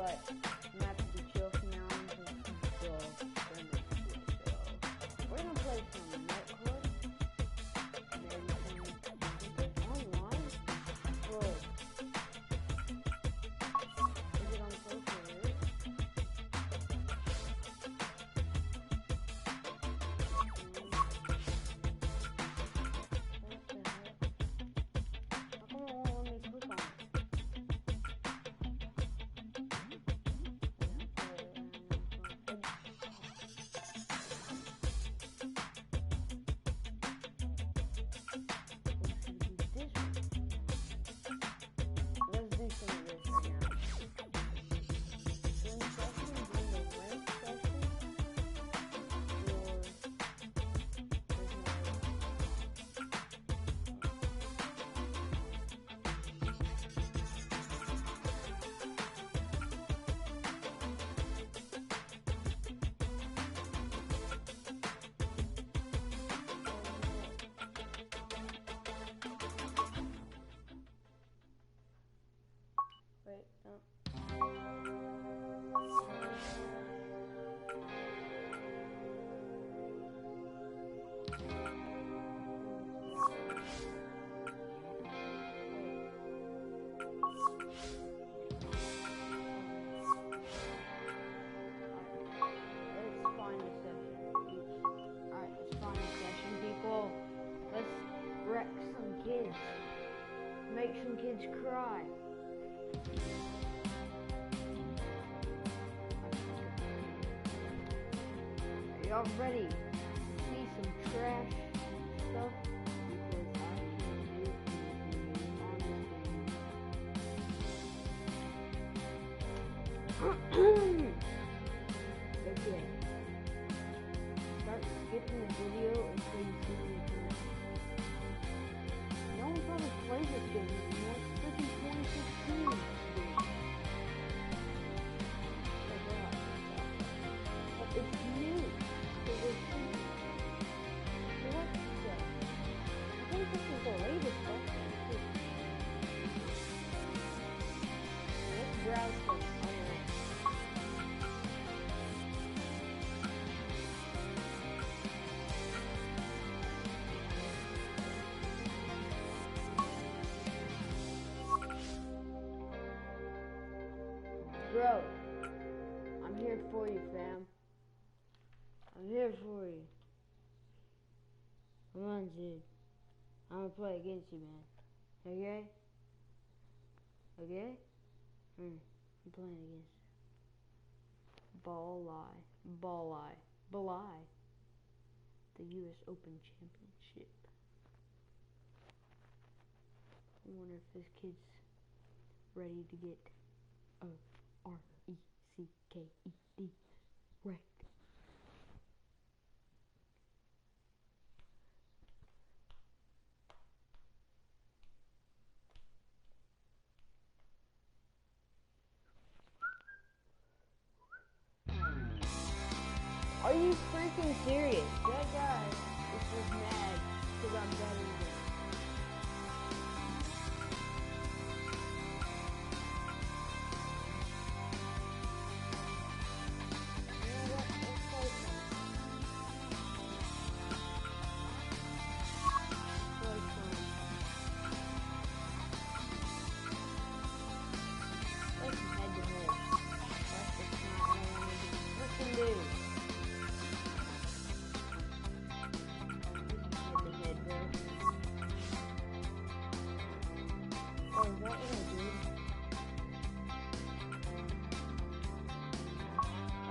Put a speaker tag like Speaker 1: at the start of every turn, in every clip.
Speaker 1: but I'm gonna have to be chill from now on because I'm still going to school. So we're gonna play some Netcode. Maybe some online. Bro. Is it on social? Wait, no. Let's find a session. Alright, let's find a session, people. Let's wreck some kids. Make some kids cry. Are y'all ready to see some trash stuff? Okay. Start skipping the video until you see me turn. No one probably plays this game anymore. It's freaking 2016. But it's new. So we're seeing. So what is that? I think this is the latest update. Let's browse this. Bro, I'm here for you, fam. I'm here for you. Come on, dude. I'm gonna play against you, man. Okay? Okay? I'm playing against you. Ball eye. The US Open Championship. I wonder if this kid's ready to get RECKED wrecked. Are you freaking serious? That guy is just mad because I'm better than him.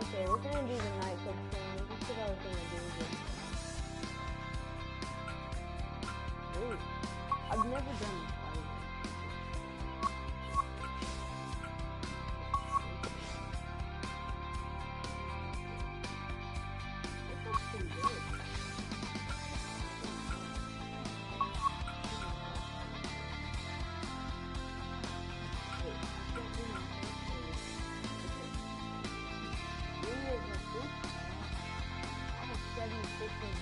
Speaker 1: Okay, we're gonna do the night clip thing. This is what I was gonna do again. Ooh, I've never done this before. This looks pretty good.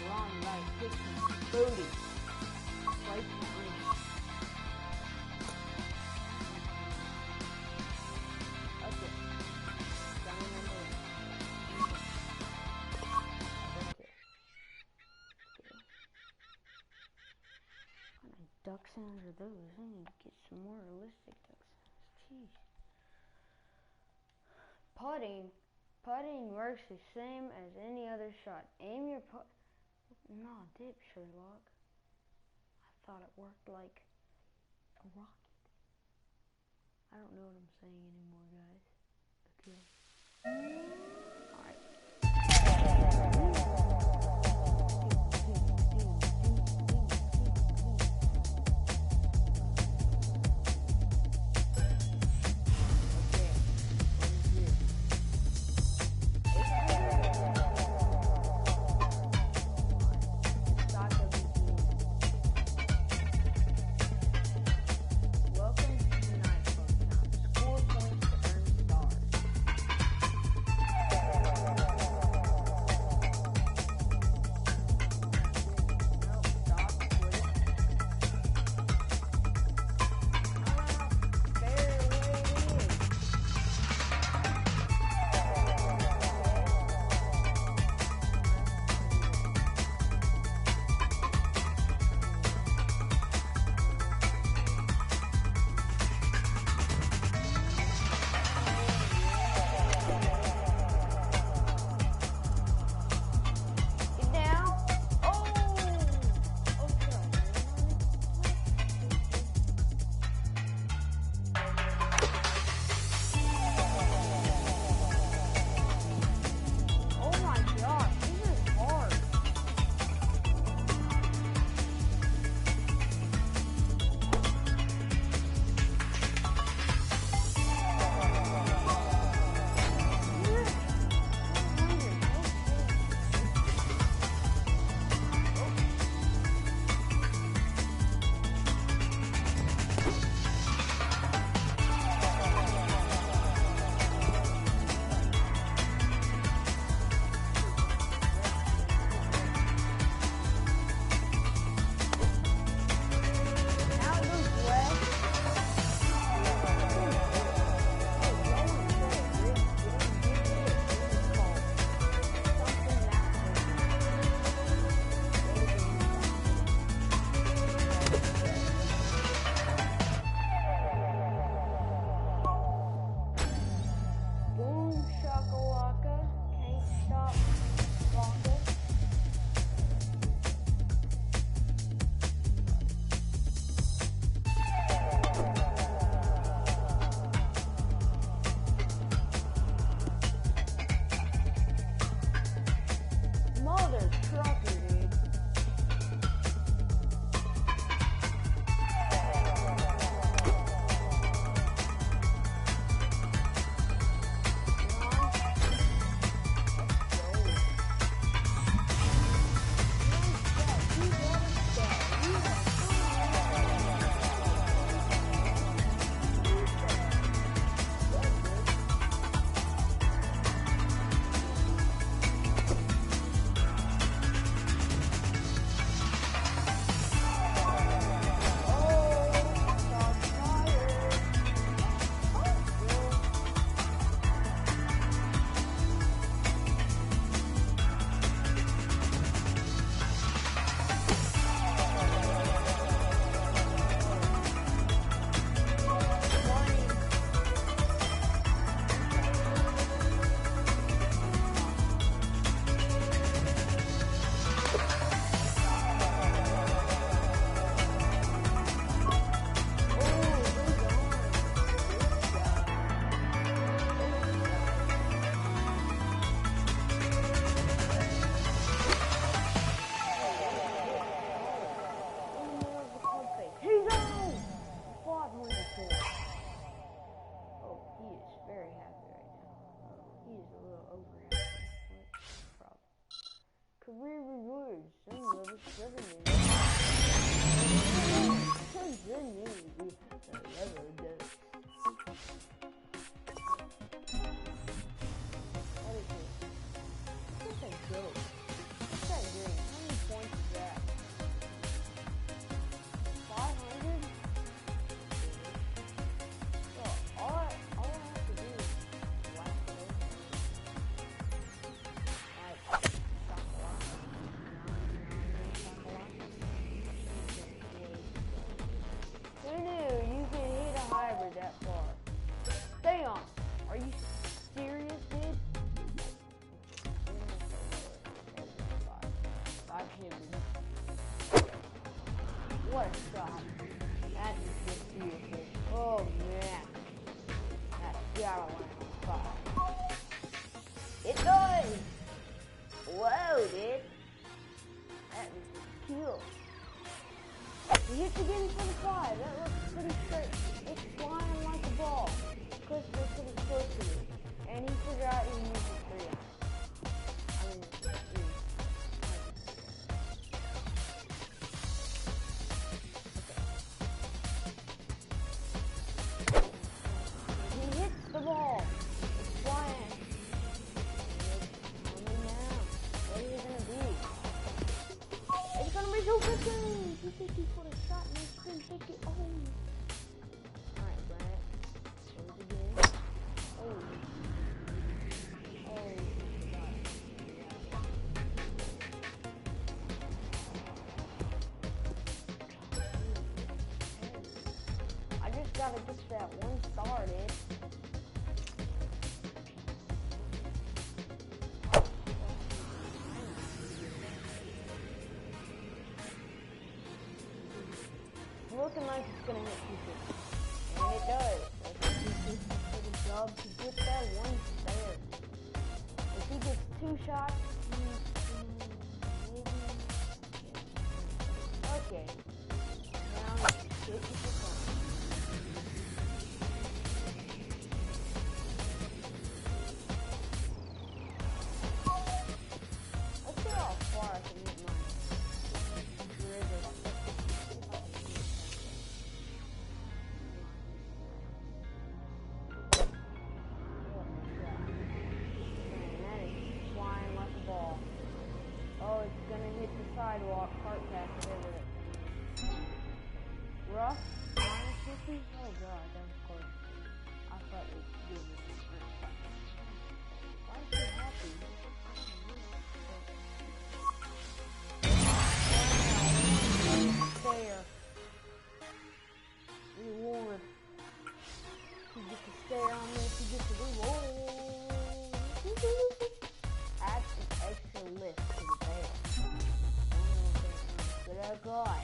Speaker 1: Long, right, 60, 30. Right, duck sounds are those? I need to get some more realistic duck sounds. Jeez. Putting works the same as any other shot. Aim your putt. No, dip, Sherlock. I thought it worked like a rocket. I don't know what I'm saying anymore, guys. Okay. Alright. Career rewards. Some level 7 continue with the level dose. What is it? What's that dope? What's that doing? How many points is that? 500? So all I have to do is whack it over. Damn! Are you serious, dude? Five hit. What a shot. That is just beautiful. Oh, man. That's gotta land on 5. It does! Whoa, dude. That is cool. He hits again for the 5. That looks pretty straight. It's flying like a ball. Chris was pretty close to me. And he figured out he uses 3 on it. I mean, he hits the ball. It's flying. It's coming down. What is it gonna be? It's gonna be 250. 250 for the shot and it's 350. Oh. Alright, Brett. Goes again. Oh. Oh. I just gotta get that 1 started. Looking like it's gonna hit 250. And it does. That's 250 for the job to get that 1 there. If he gets 2 shots, maybe. Okay. Now it's 50%. Let's see how far I can hit mine. Oh, it's gonna hit the sidewalk, cart pass, whatever it is. Rough, -50? Oh god, that was close. I thought it was good. Why is she happy? There. Reward. You get to stay on this, you get to reward. Add an extra lift to the bail. Good old guy.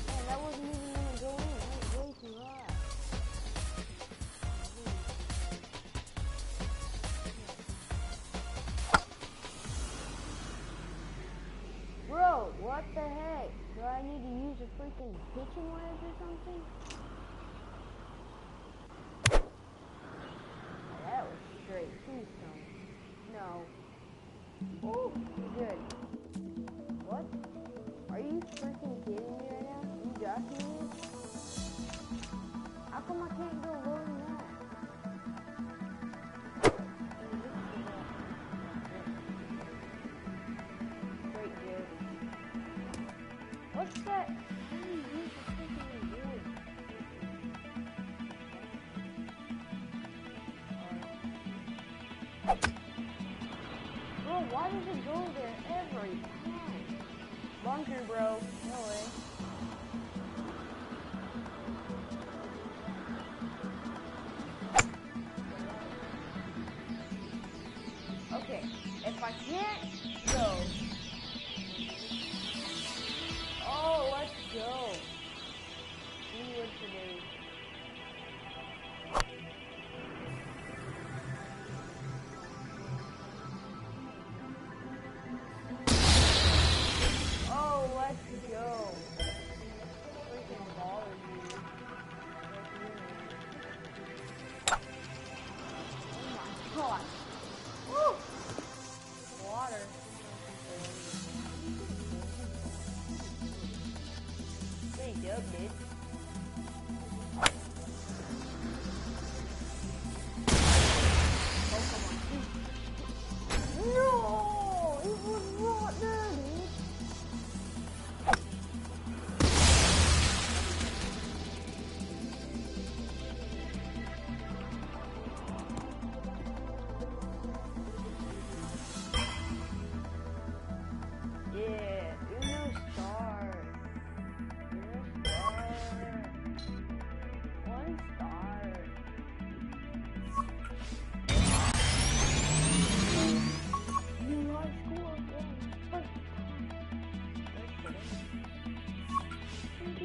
Speaker 1: Man, that wasn't even gonna go in. That was way too high. Bro, what the heck? Do I need to use a freaking pitching wedge or something? Oh, that was straight. Tombstone. No. Oh, good. What? Are you freaking kidding me right now? You joshing me? How come I can't go lower than that? Great joke. What's that? How do you use the freaking wood? Bro, why does it go there every time? Bunker, bro. No way. Okay, if I can't go. Oh, let's go. We would today. Oh, let's go.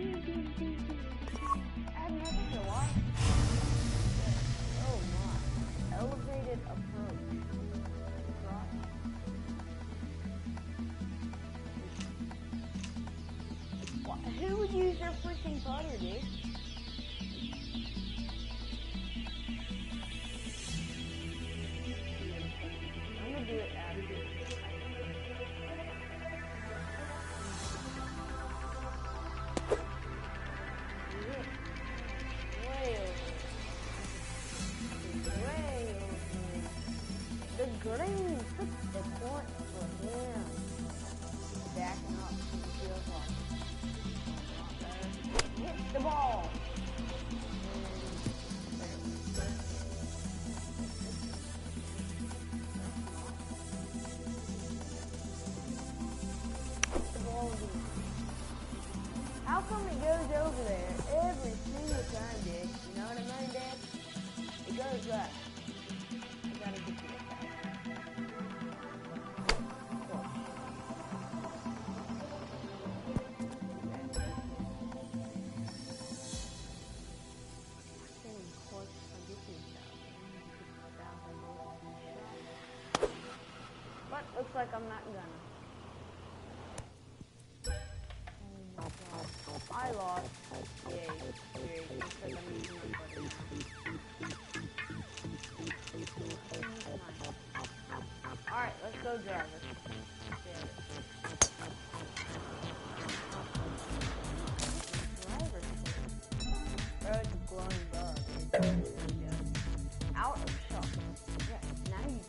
Speaker 1: Add another to what? Oh my. Elevated approach. Who would use their freaking butter, dude? I'm gonna do it after. Way over. The greens, the corn for him. Backing up. Hit the ball. How come it goes over there every single time, Dick? You know what I mean, Dad? It goes right. I gotta get you that. But looks like I'm not gonna. I lost. Yay. Because I'm using my butter now. Alright, let's go drive it. Bro, it's a glowing bug. Out of shot. Yeah, now you.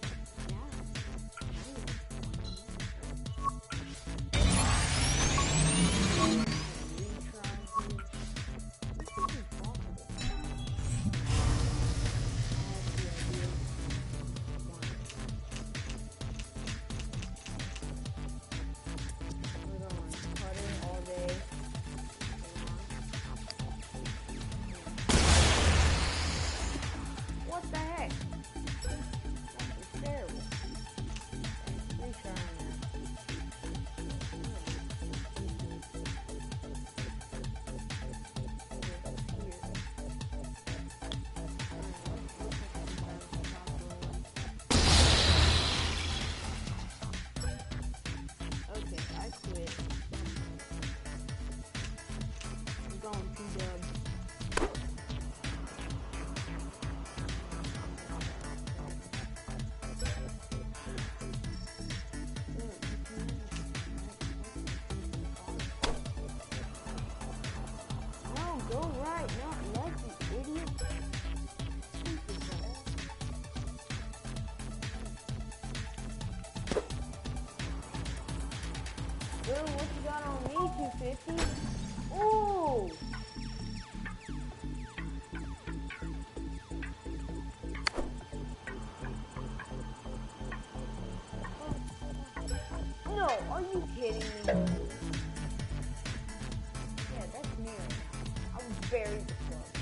Speaker 1: What the heck? That's terrible. Retrying that. Okay, I quit. I'm going P-dub. Go right, not left, you idiot. Dude, what you got on me, 250? Ooh! No, are you kidding me? Yeah, that's me right now. I was very disturbed.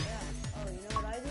Speaker 1: Yeah. Oh, you know what I do?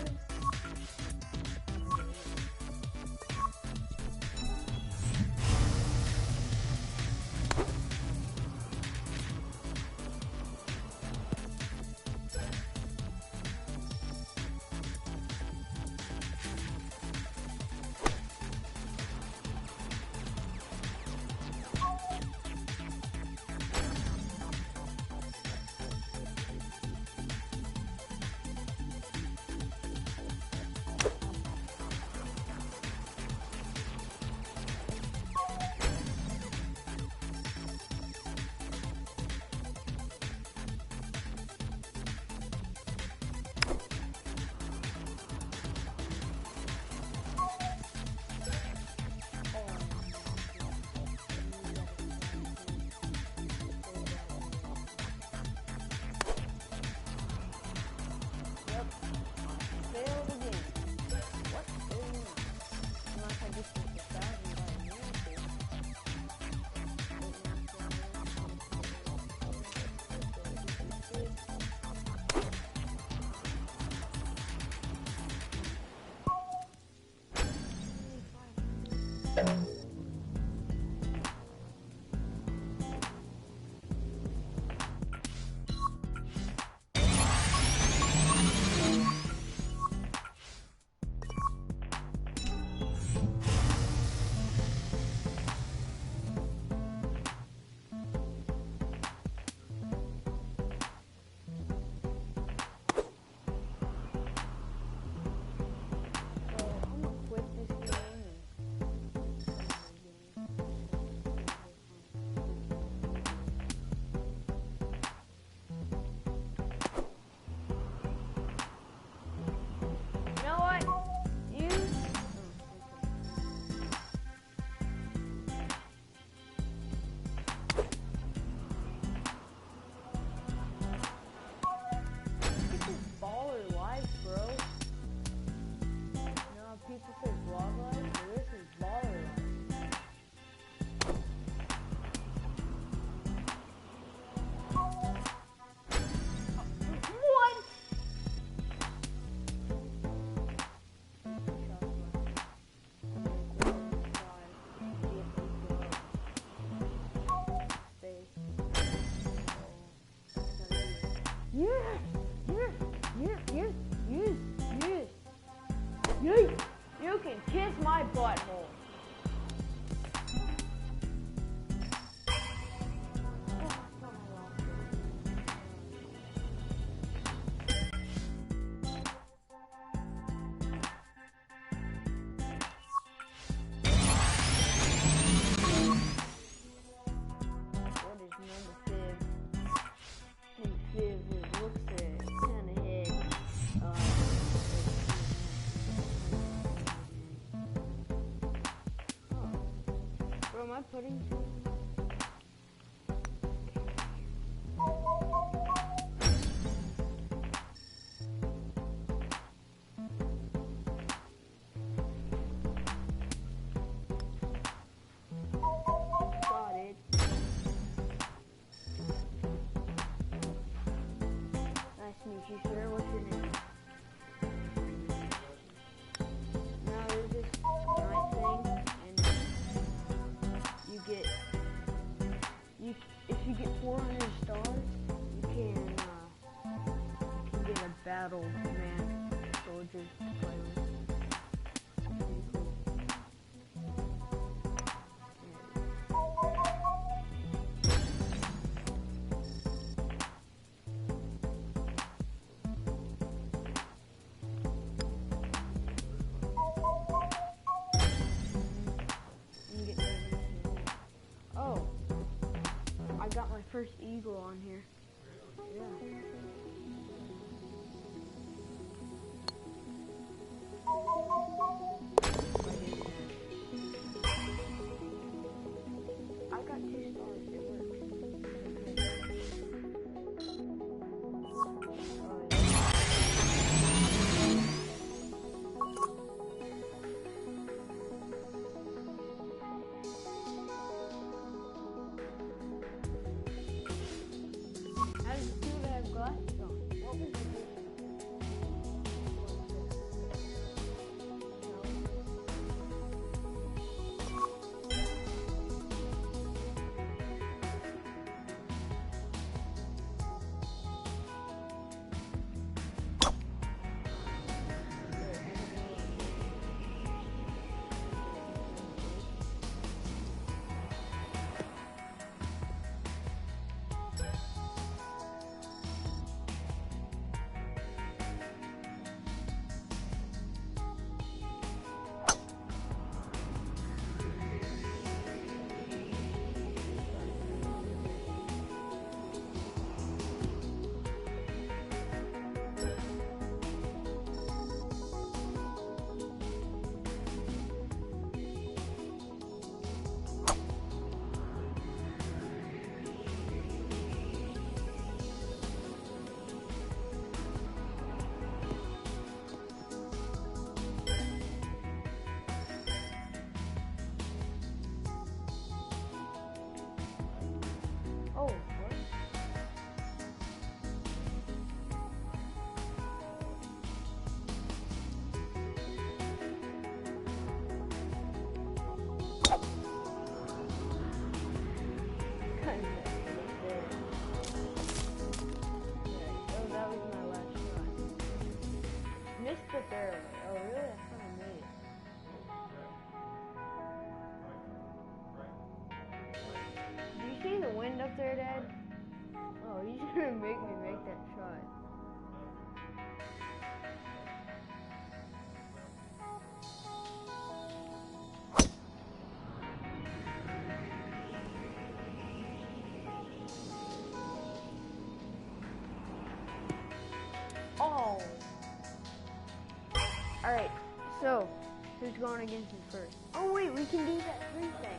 Speaker 1: is my butthole? Am I putting got it. Nice to meet you, sir. What's your name? Now there's this nice thing, and if you get 400 stars, you can get a battle man soldier to play with. Pretty cool. Oh, I got my first eagle on here. Yeah. I got 2 stars. It works. How does it feel to have glasses on? What was the Oh, what? Oh, that was my last shot. Missed the fairway. Oh, really? I thought I made it. Do you see the wind up there, Dad? Oh, he's gonna make me make that shot. Oh! Alright, so, who's going against me first? Oh wait, we can do that free thing.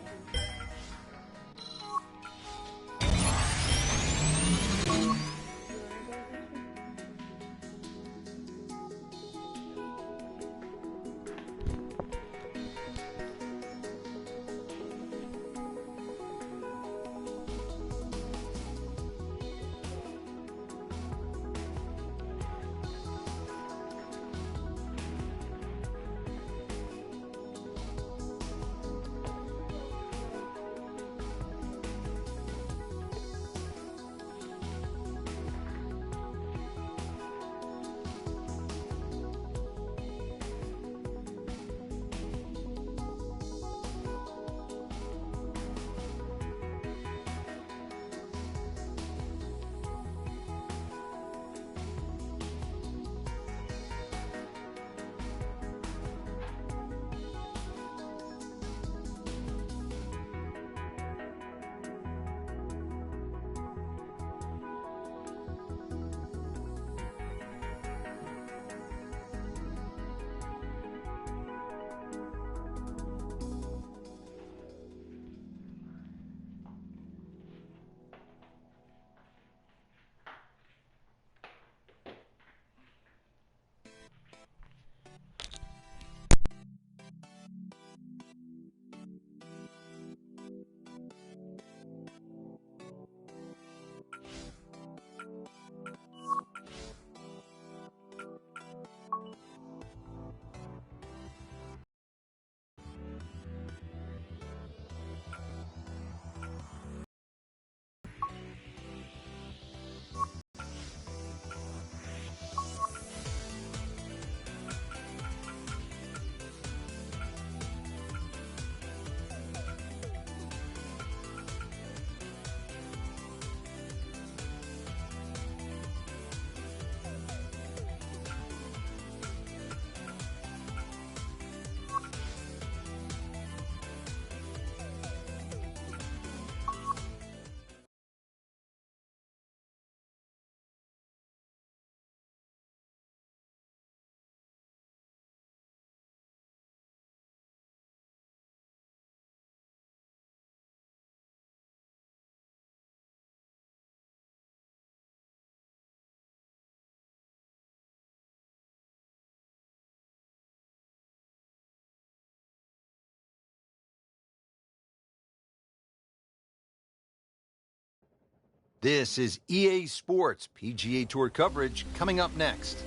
Speaker 2: This is EA Sports PGA Tour coverage coming up next.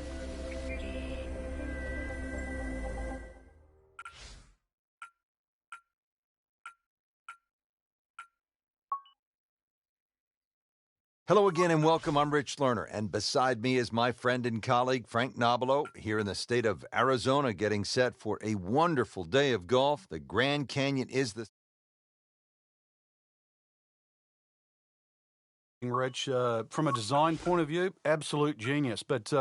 Speaker 2: Hello again and welcome. I'm Rich Lerner, and beside me is my friend and colleague Frank Nobilo here in the state of Arizona, getting set for a wonderful day of golf. The Grand Canyon is the
Speaker 3: Rich, from a design point of view, absolute genius. But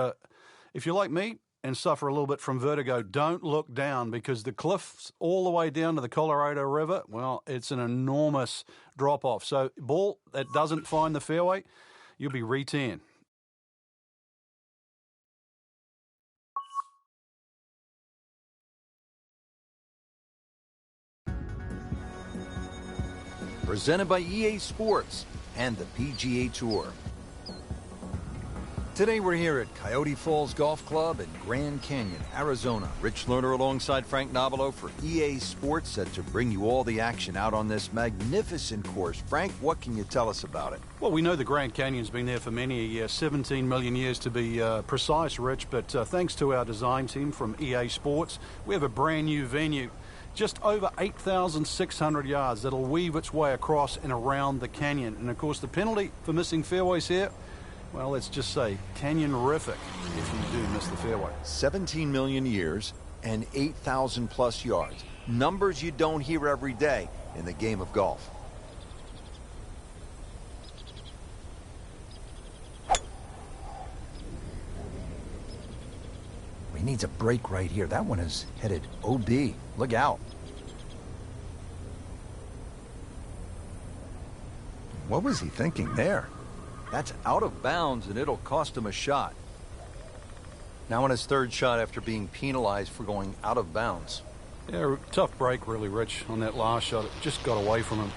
Speaker 3: if you're like me and suffer a little bit from vertigo, don't look down, because the cliffs all the way down to the Colorado River, well, it's an enormous drop-off. So ball that doesn't find the fairway, you'll be re-tan.
Speaker 2: presented by EA Sports and the PGA Tour. Today we're here at Coyote Falls Golf Club in Grand Canyon, Arizona. Rich Lerner alongside Frank Nobilo for EA Sports, set to bring you all the action out on this magnificent course. Frank, what can you tell us about it?
Speaker 3: Well, we know the Grand Canyon's been there for many a year, 17 million years to be precise, Rich, but thanks to our design team from EA Sports, we have a brand new venue. Just over 8,600 yards that'll weave its way across and around the canyon. And, of course, the penalty for missing fairways here, well, let's just say canyon-rific if you do miss the fairway.
Speaker 2: 17 million years and 8,000 plus yards. Numbers you don't hear every day in the game of golf. He needs a break right here. That one is headed OB. Look out. What was he thinking there? That's out of bounds, and it'll cost him a shot. Now on his third shot after being penalized for going out of bounds.
Speaker 3: Yeah, tough break, really, Rich, on that last shot. It just got away from him.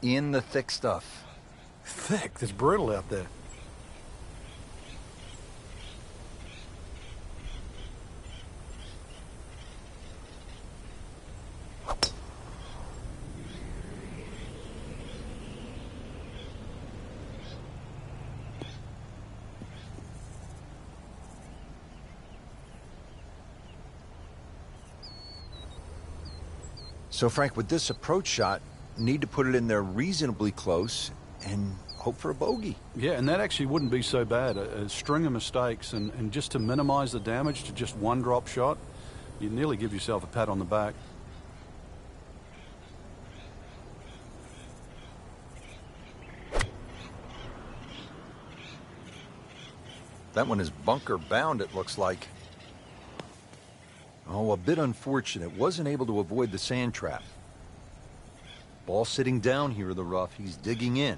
Speaker 2: In the thick stuff.
Speaker 3: Thick? It's brutal out there.
Speaker 2: So, Frank, with this approach shot, need to put it in there reasonably close and hope for a bogey.
Speaker 3: Yeah, and that actually wouldn't be so bad. A string of mistakes, and just to minimize the damage to just one drop shot, you'd nearly give yourself a pat on the back.
Speaker 2: That one is bunker bound, it looks like. Oh, a bit unfortunate. Wasn't able to avoid the sand trap. Ball sitting down here in the rough. He's digging in.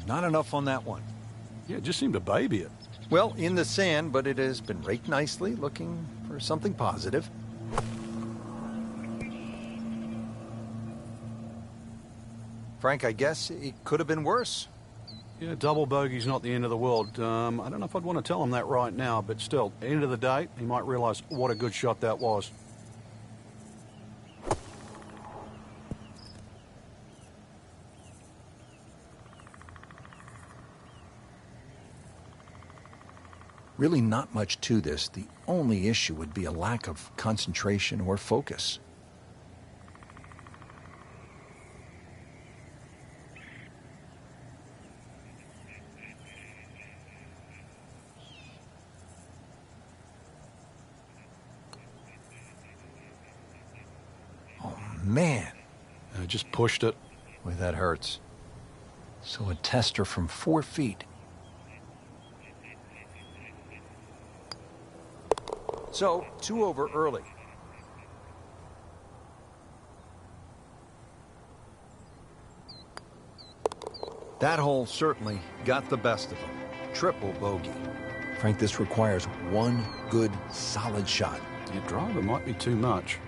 Speaker 2: Not enough on that one.
Speaker 3: Yeah, it just seemed to baby it.
Speaker 2: Well, in the sand, but it has been raked nicely, looking for something positive. Frank, I guess it could have been worse.
Speaker 3: Yeah, double bogey's not the end of the world. I don't know if I'd want to tell him that right now, but still, end of the day, he might realize what a good shot that was.
Speaker 2: Really not much to this. The only issue would be a lack of concentration or focus. Oh, man.
Speaker 3: Just pushed it.
Speaker 2: Boy, that hurts. So a tester from 4 feet. So, 2 over early. That hole certainly got the best of him. Triple bogey. Frank, this requires one good, solid shot.
Speaker 3: Your driver might be too much,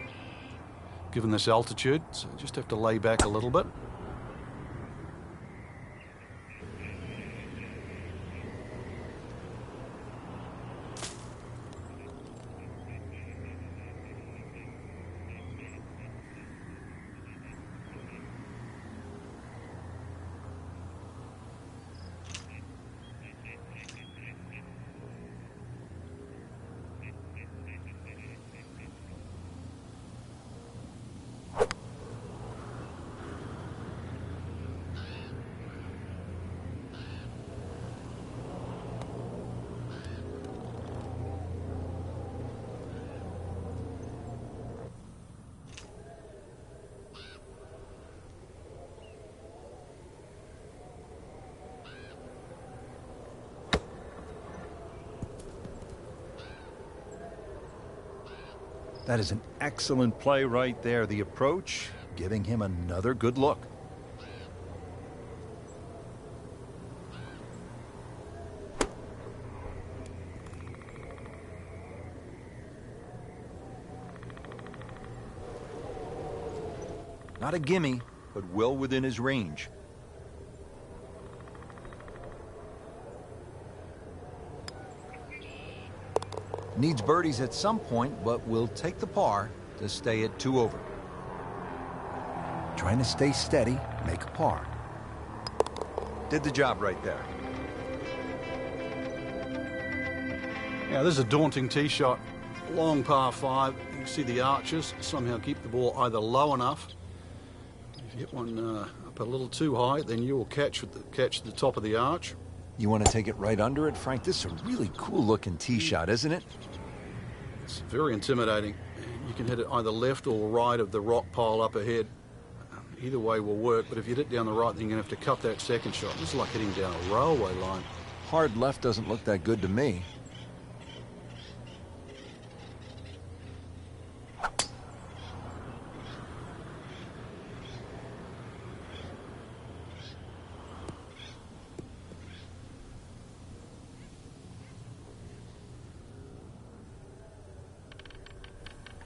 Speaker 3: given this altitude, so you just have to lay back a little bit.
Speaker 2: That is an excellent play right there. The approach, giving him another good look. Not a gimme, but well within his range. Needs birdies at some point, but will take the par to stay at 2 over. Trying to stay steady, make a par. Did the job right there.
Speaker 3: Yeah, this is a daunting tee shot. Long par 5. You can see the arches. Somehow keep the ball either low enough. If you hit one up a little too high, then you will catch the top of the arch.
Speaker 2: You want to take it right under it, Frank? This is a really cool-looking tee shot, isn't it?
Speaker 3: It's very intimidating. You can hit it either left or right of the rock pile up ahead. Either way will work, but if you hit it down the right, then you're going to have to cut that second shot. This is like hitting down a railway line.
Speaker 2: Hard left doesn't look that good to me.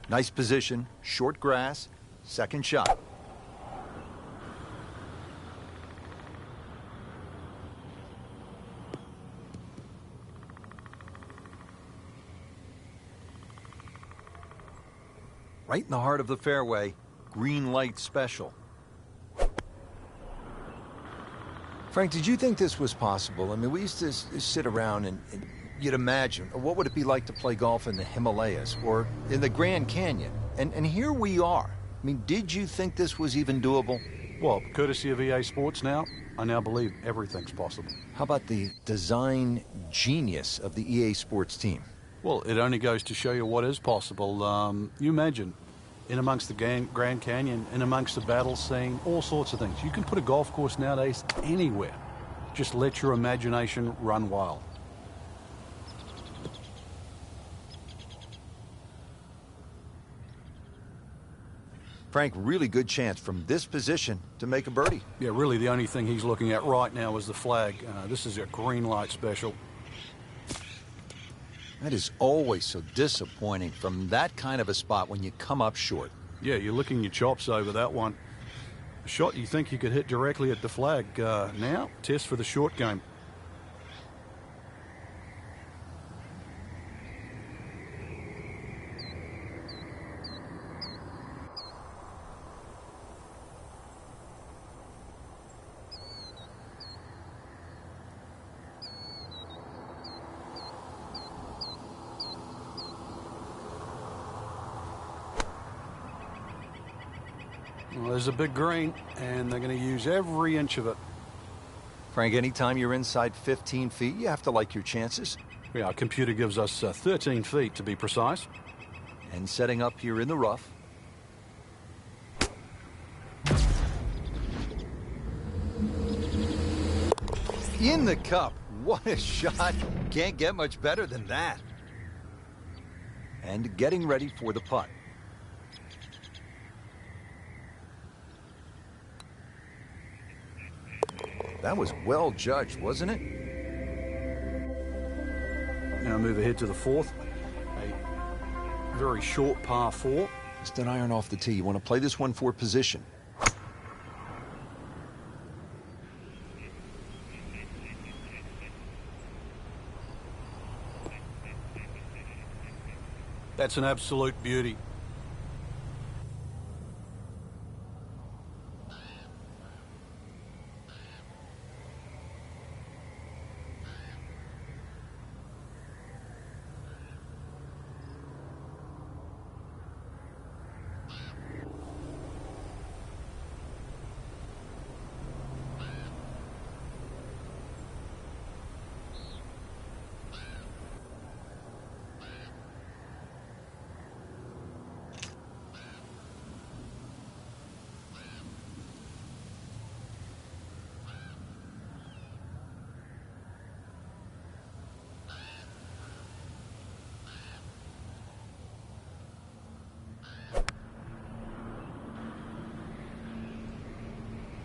Speaker 2: Nice position, short grass, second shot. Right in the heart of the fairway, green light special. Frank, did you think this was possible? I mean, we used to sit around and you'd imagine, what would it be like to play golf in the Himalayas or in the Grand Canyon? And here we are. I mean, did you think this was even doable?
Speaker 3: Well, courtesy of EA Sports now, I now believe everything's possible.
Speaker 2: How about the design genius of the EA Sports team?
Speaker 3: Well, it only goes to show you what is possible. You imagine, in amongst the Grand Canyon, in amongst the battle scene, all sorts of things. You can put a golf course nowadays anywhere. Just let your imagination run wild.
Speaker 2: Frank, really good chance from this position to make a birdie.
Speaker 3: Yeah, really the only thing he's looking at right now is the flag. This is a green light special.
Speaker 2: That is always so disappointing from that kind of a spot when you come up short.
Speaker 3: Yeah, you're licking your chops over that one. A shot you think you could hit directly at the flag. Now, test for the short game. Well, there's a big green, and they're going to use every inch of it.
Speaker 2: Frank, anytime you're inside 15 feet, you have to like your chances.
Speaker 3: Yeah, our computer gives us 13 feet to be precise.
Speaker 2: And setting up here in the rough. In the cup. What a shot. Can't get much better than that. And getting ready for the putt. That was well judged, wasn't it?
Speaker 3: Now move ahead to the fourth. A very short par 4.
Speaker 2: Just an iron off the tee. You want to play this one for position.
Speaker 3: That's an absolute beauty.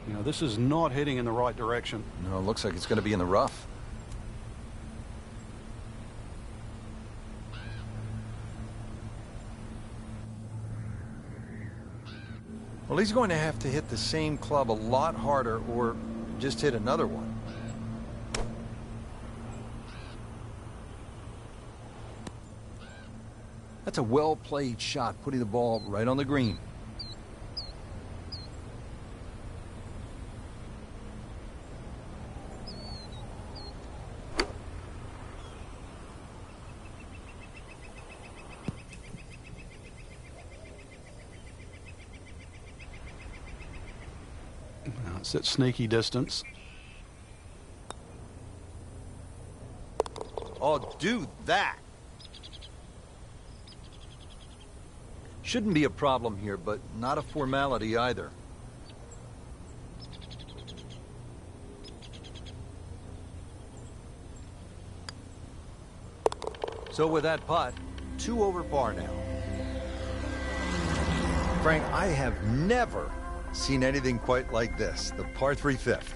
Speaker 3: You know, this is not heading in the right direction.
Speaker 2: No, it looks like it's going to be in the rough. Well, he's going to have to hit the same club a lot harder or just hit another one. That's a well-played shot, putting the ball right on the green.
Speaker 3: It's at sneaky distance.
Speaker 2: Oh, do that. Shouldn't be a problem here, but not a formality either. So with that putt, 2 over par now. Frank, I have never seen anything quite like this. The par 3 fifth.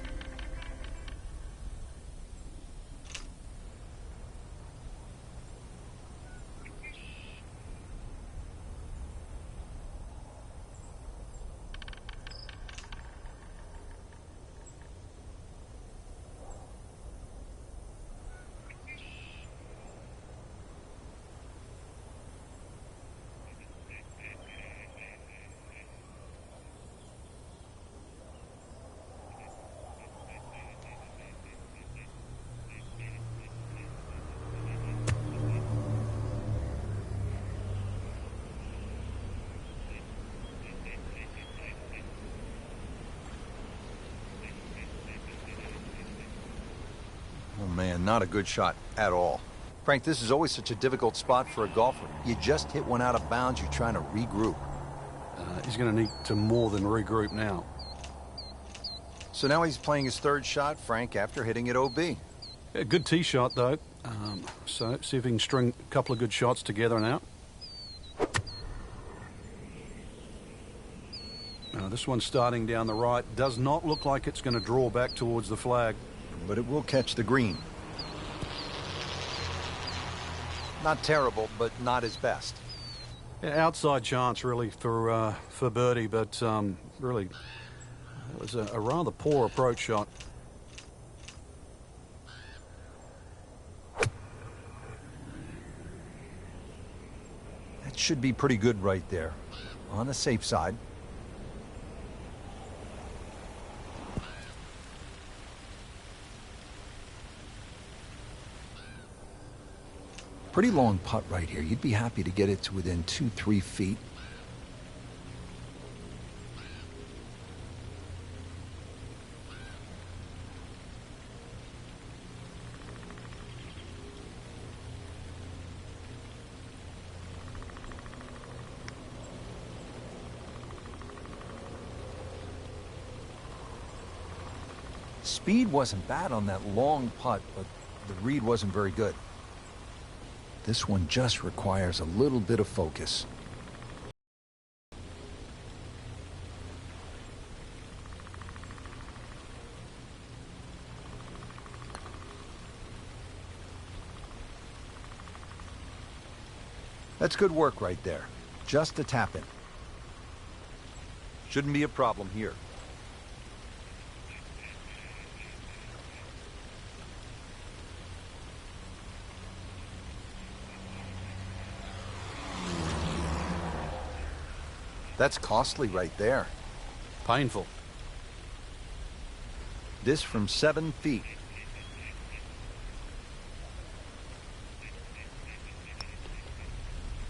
Speaker 2: Oh, man, not a good shot at all. Frank, this is always such a difficult spot for a golfer. You just hit one out of bounds, you're trying to regroup.
Speaker 3: He's going to need to more than regroup now.
Speaker 2: So now he's playing his 3rd shot, Frank, after hitting it OB.
Speaker 3: Yeah, good tee shot, though. So see if he can string a couple of good shots together now. Now, this one starting down the right does not look like it's going to draw back towards the flag.
Speaker 2: But it will catch the green. Not terrible, but not his best.
Speaker 3: Yeah, outside chance, really, for birdie, but really, it was a rather poor approach shot.
Speaker 2: That should be pretty good right there. On the safe side. Pretty long putt right here. You'd be happy to get it to within 2-3 feet. Speed wasn't bad on that long putt, but the read wasn't very good. This one just requires a little bit of focus. That's good work right there. Just a tap in. Shouldn't be a problem here. That's costly right there.
Speaker 3: Painful.
Speaker 2: This from 7 feet.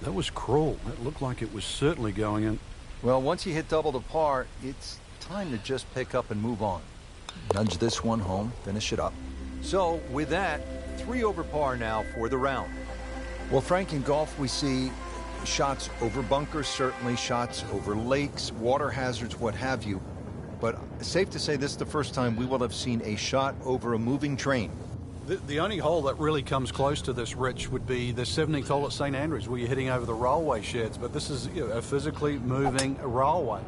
Speaker 3: That was cruel. It looked like it was certainly going in.
Speaker 2: Well, once you hit double the par, it's time to just pick up and move on. Nudge this one home, finish it up. So, with that, 3 over par now for the round. Well, Frank, in golf we see shots over bunkers, certainly shots over lakes, water hazards, what have you. But safe to say this is the first time we will have seen a shot over a moving train.
Speaker 3: The only hole that really comes close to this, Rich, would be the 17th hole at St Andrews, where you're hitting over the railway sheds. But this is a physically moving railway.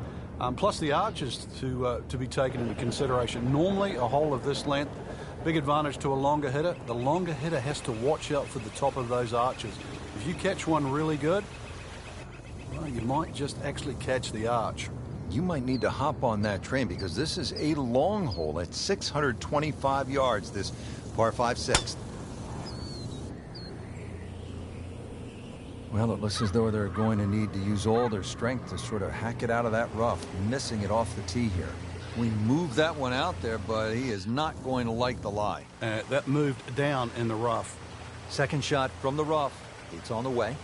Speaker 3: Plus the arches to be taken into consideration. Normally, a hole of this length, big advantage to a longer hitter. The longer hitter has to watch out for the top of those arches. If you catch one really good, well, you might just actually catch the arch.
Speaker 2: You might need to hop on that train because this is a long hole at 625 yards, this par 5 sixth. Well, it looks as though they're going to need to use all their strength to sort of hack it out of that rough, missing it off the tee here. We moved that one out there, but he is not going to like the lie.
Speaker 3: That moved down in the rough.
Speaker 2: Second shot from the rough. It's on the way.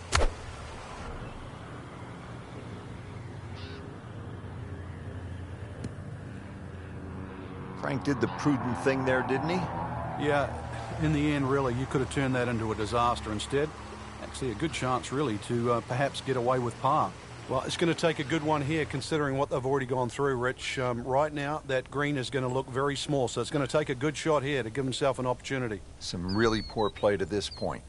Speaker 2: Frank did the prudent thing there, didn't he?
Speaker 3: Yeah, in the end, really, you could have turned that into a disaster instead. Actually, a good chance, really, to perhaps get away with par. Well, it's going to take a good one here, considering what they've already gone through, Rich. Right now, that green is going to look very small, so it's going to take a good shot here to give himself an opportunity.
Speaker 2: Some really poor play to this point.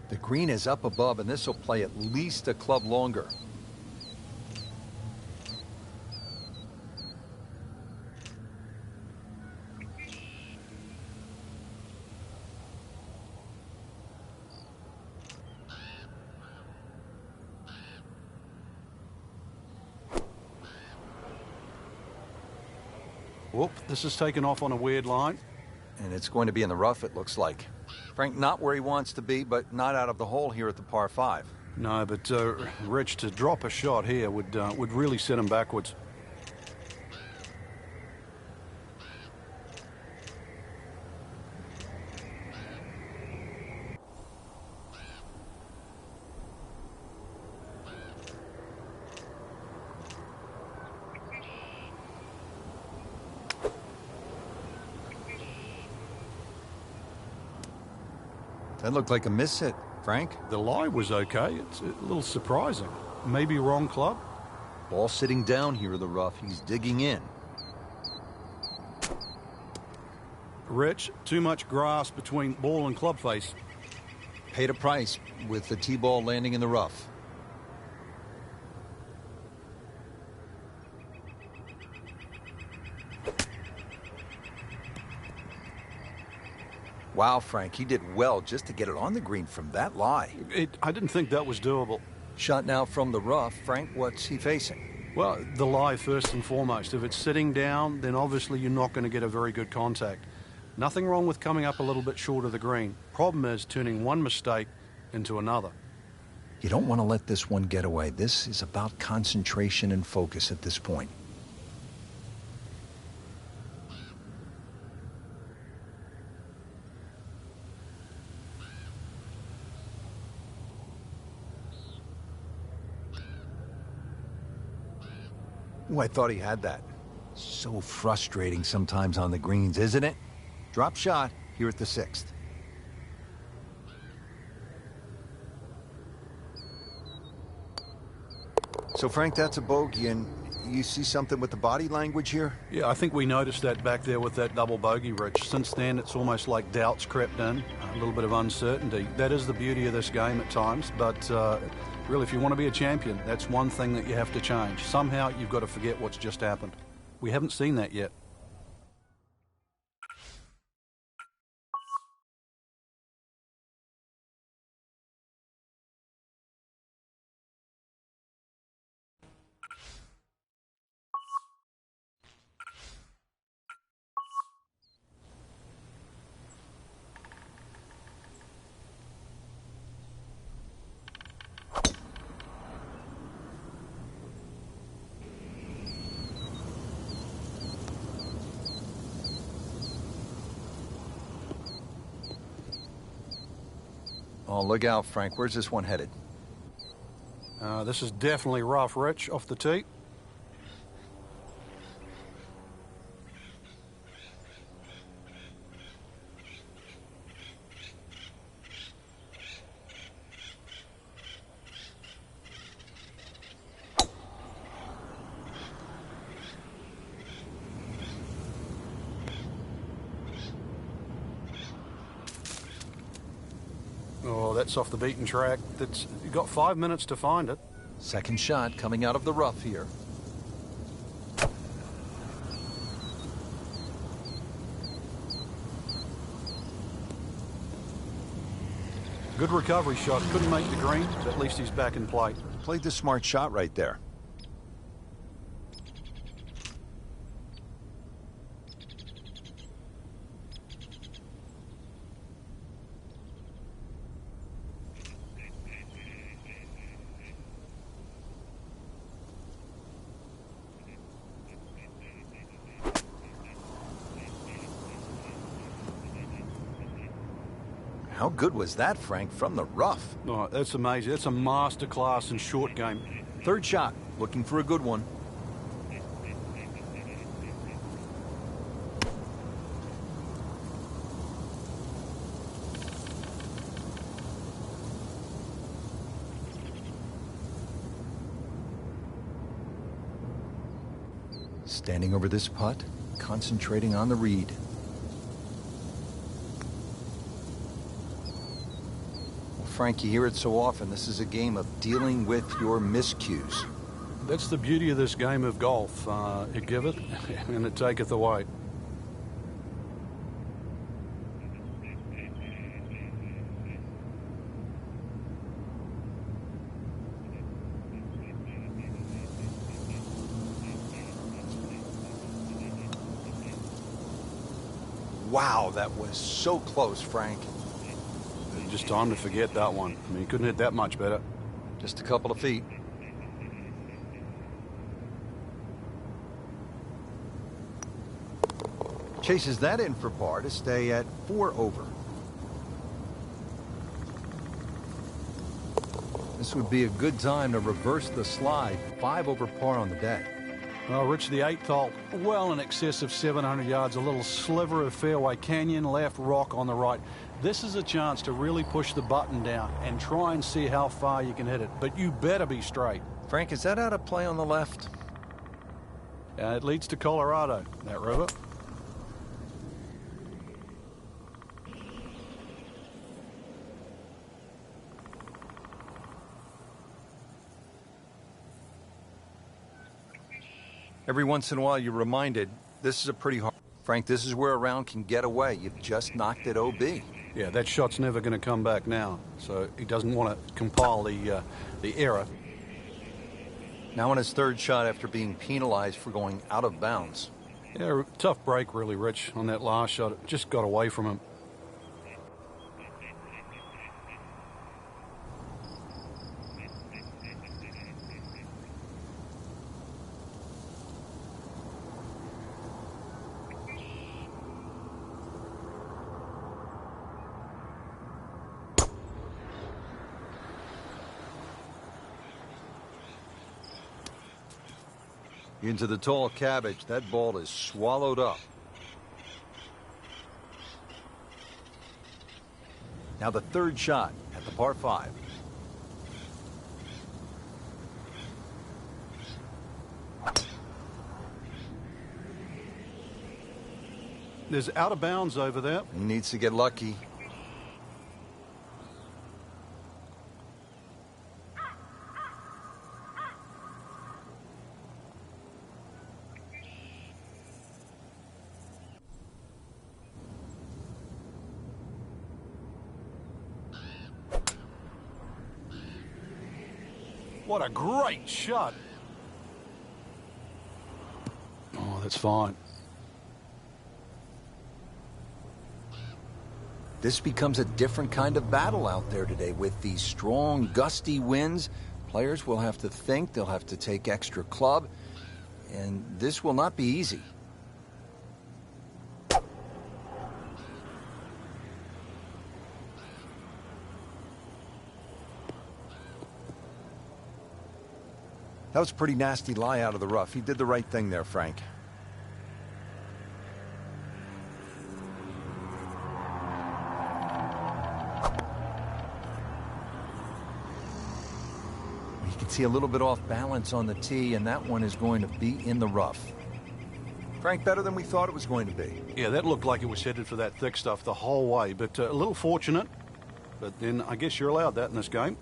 Speaker 2: The green is up above, and this will play at least a club longer.
Speaker 3: Whoop, this is taken off on a weird line.
Speaker 2: And it's going to be in the rough, it looks like. Frank, not where he wants to be, but not out of the hole here at the par 5.
Speaker 3: No, but Rich, to drop a shot here would really send him backwards.
Speaker 2: That looked like a miss hit, Frank.
Speaker 3: The lie was okay. It's a little surprising. Maybe wrong club?
Speaker 2: Ball sitting down here in the rough. He's digging in.
Speaker 3: Rich, too much grass between ball and club face.
Speaker 2: Paid a price with the tee ball landing in the rough. Wow, Frank, he did well just to get it on the green from that lie.
Speaker 3: I didn't think that was doable.
Speaker 2: Shot now from the rough. Frank, what's he facing?
Speaker 3: Well, the lie first and foremost. If it's sitting down, then obviously you're not going to get a very good contact. Nothing wrong with coming up a little bit short of the green. Problem is turning one mistake into another.
Speaker 2: You don't want to let this one get away. This is about concentration and focus at this point. Oh, I thought he had that. So frustrating sometimes on the greens, isn't it? Drop shot here at the 6th. So, Frank, that's a bogey, and you see something with the body language here?
Speaker 3: Yeah, I think we noticed that back there with that double bogey, Rich. Since then, it's almost like doubts crept in, a little bit of uncertainty. That is the beauty of this game at times, but really, if you want to be a champion, that's one thing that you have to change. Somehow, you've got to forget what's just happened. We haven't seen that yet.
Speaker 2: Oh, look out, Frank. Where's this one headed?
Speaker 3: This is definitely rough, Rich, off the tee. Oh, that's off the beaten track. You've got 5 minutes to find it.
Speaker 2: Second shot coming out of the rough here.
Speaker 3: Good recovery shot. Couldn't make the green, but at least he's back in play.
Speaker 2: Played the smart shot right there. How good was that, Frank, from the rough?
Speaker 3: Oh, that's amazing. That's a masterclass in short game.
Speaker 2: Third shot, looking for a good one. Standing over this putt, concentrating on the read. Frank, you hear it so often. This is a game of dealing with your miscues.
Speaker 3: That's the beauty of this game of golf. It giveth and it taketh away.
Speaker 2: Wow, that was so close, Frank.
Speaker 3: Just time to forget that one. I mean, he couldn't hit that much better.
Speaker 2: Just a couple of feet. Chases that in for par to stay at 4 over. This would be a good time to reverse the slide. 5 over par on the day.
Speaker 3: Well, Rich, the 8th hole, well in excess of 700 yards, a little sliver of fairway canyon, left rock on the right. This is a chance to really push the button down and try and see how far you can hit it, but you better be straight.
Speaker 2: Frank, is that out of play on the left?
Speaker 3: It leads to Colorado, that river.
Speaker 2: Every once in a while, you're reminded this is a pretty hard... Frank, this is where a round can get away. You've just knocked it OB.
Speaker 3: Yeah, that shot's never going to come back now, so he doesn't want to compile the error.
Speaker 2: Now on his third shot after being penalized for going out of bounds.
Speaker 3: Yeah, tough break, really, Rich, on that last shot. It just got away from him.
Speaker 2: Into the tall cabbage. That ball is swallowed up. Now the third shot at the par 5.
Speaker 3: There's out of bounds over there.
Speaker 2: He needs to get lucky.
Speaker 3: What a great shot. Oh, that's fine.
Speaker 2: This becomes a different kind of battle out there today with these strong, gusty winds. Players will have to think, they'll have to take extra club, and this will not be easy. That was a pretty nasty lie out of the rough. He did the right thing there, Frank. You can see a little bit off balance on the tee, and that one is going to be in the rough. Frank, better than we thought it was going to be.
Speaker 3: Yeah, that looked like it was headed for that thick stuff the whole way, but a little fortunate. But then I guess you're allowed that in this game.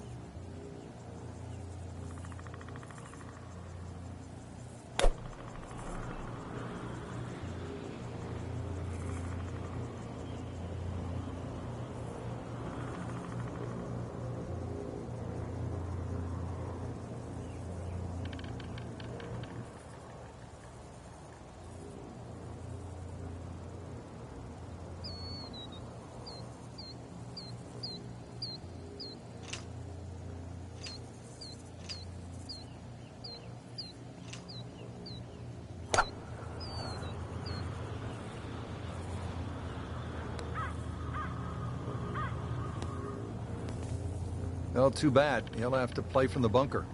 Speaker 2: Well, too bad. He'll have to play from the bunker.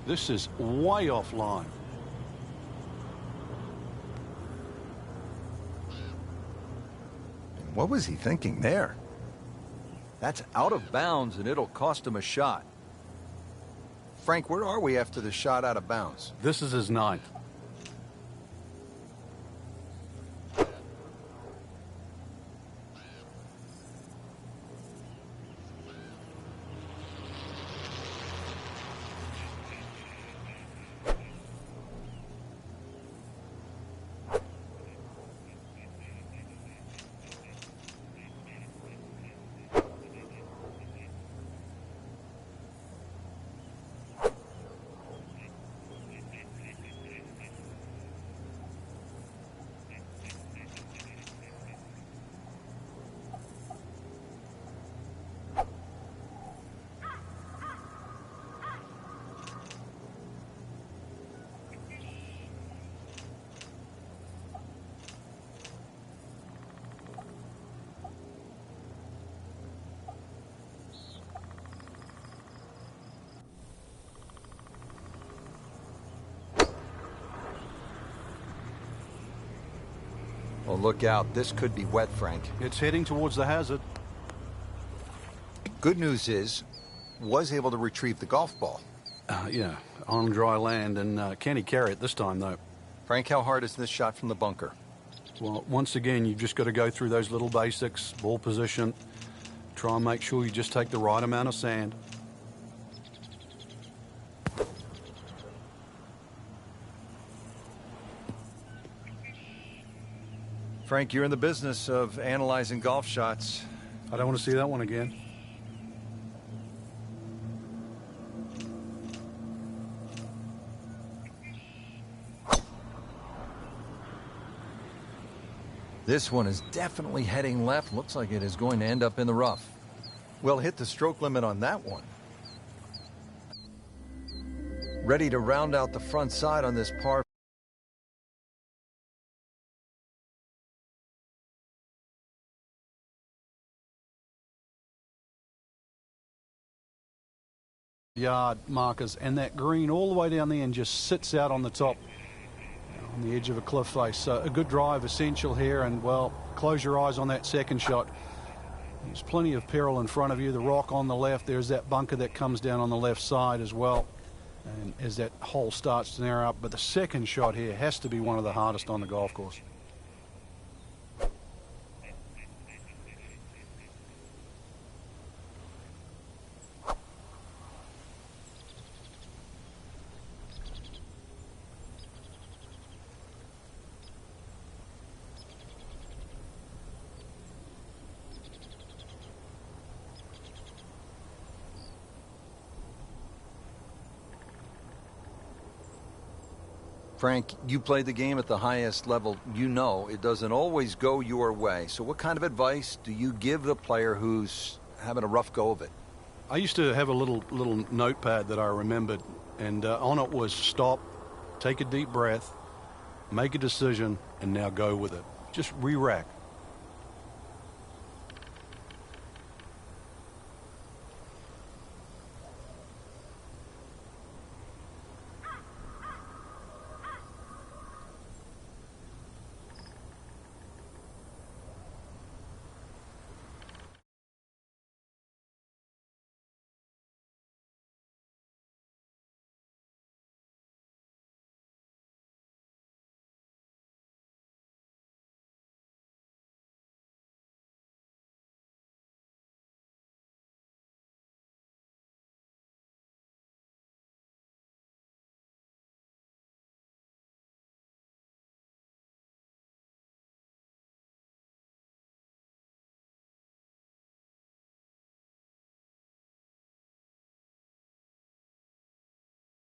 Speaker 3: This is way offline.
Speaker 2: What was he thinking there? That's out of bounds, and it'll cost him a shot. Frank, where are we after the shot out of bounds?
Speaker 3: This is his 9th.
Speaker 2: Oh, look out. This could be wet, Frank.
Speaker 3: It's heading towards the hazard.
Speaker 2: Good news is, was able to retrieve the golf ball.
Speaker 3: Yeah, on dry land, and can he carry it this time, though?
Speaker 2: Frank, how hard is this shot from the bunker?
Speaker 3: Well, once again, you've just got to go through those little basics, ball position, try and make sure you just take the right amount of sand.
Speaker 2: Frank, you're in the business of analyzing golf shots.
Speaker 3: I don't want to see that one again.
Speaker 2: This one is definitely heading left. Looks like it is going to end up in the rough. We'll hit the stroke limit on that one. Ready to round out the front side on this par.
Speaker 3: Yard markers, and that green all the way down the end just sits out on the top, on the edge of a cliff face. So a good drive essential here, and well, close your eyes on that second shot. There's plenty of peril in front of you. The rock on the left, there's that bunker that comes down on the left side as well, and as that hole starts to narrow up. But the second shot here has to be one of the hardest on the golf course.
Speaker 2: Frank, you play the game at the highest level. You know it doesn't always go your way. So what kind of advice do you give the player who's having a rough go of it?
Speaker 3: I used to have a little notepad that I remembered, and on it was stop, take a deep breath, make a decision, and now go with it. Just re-rack.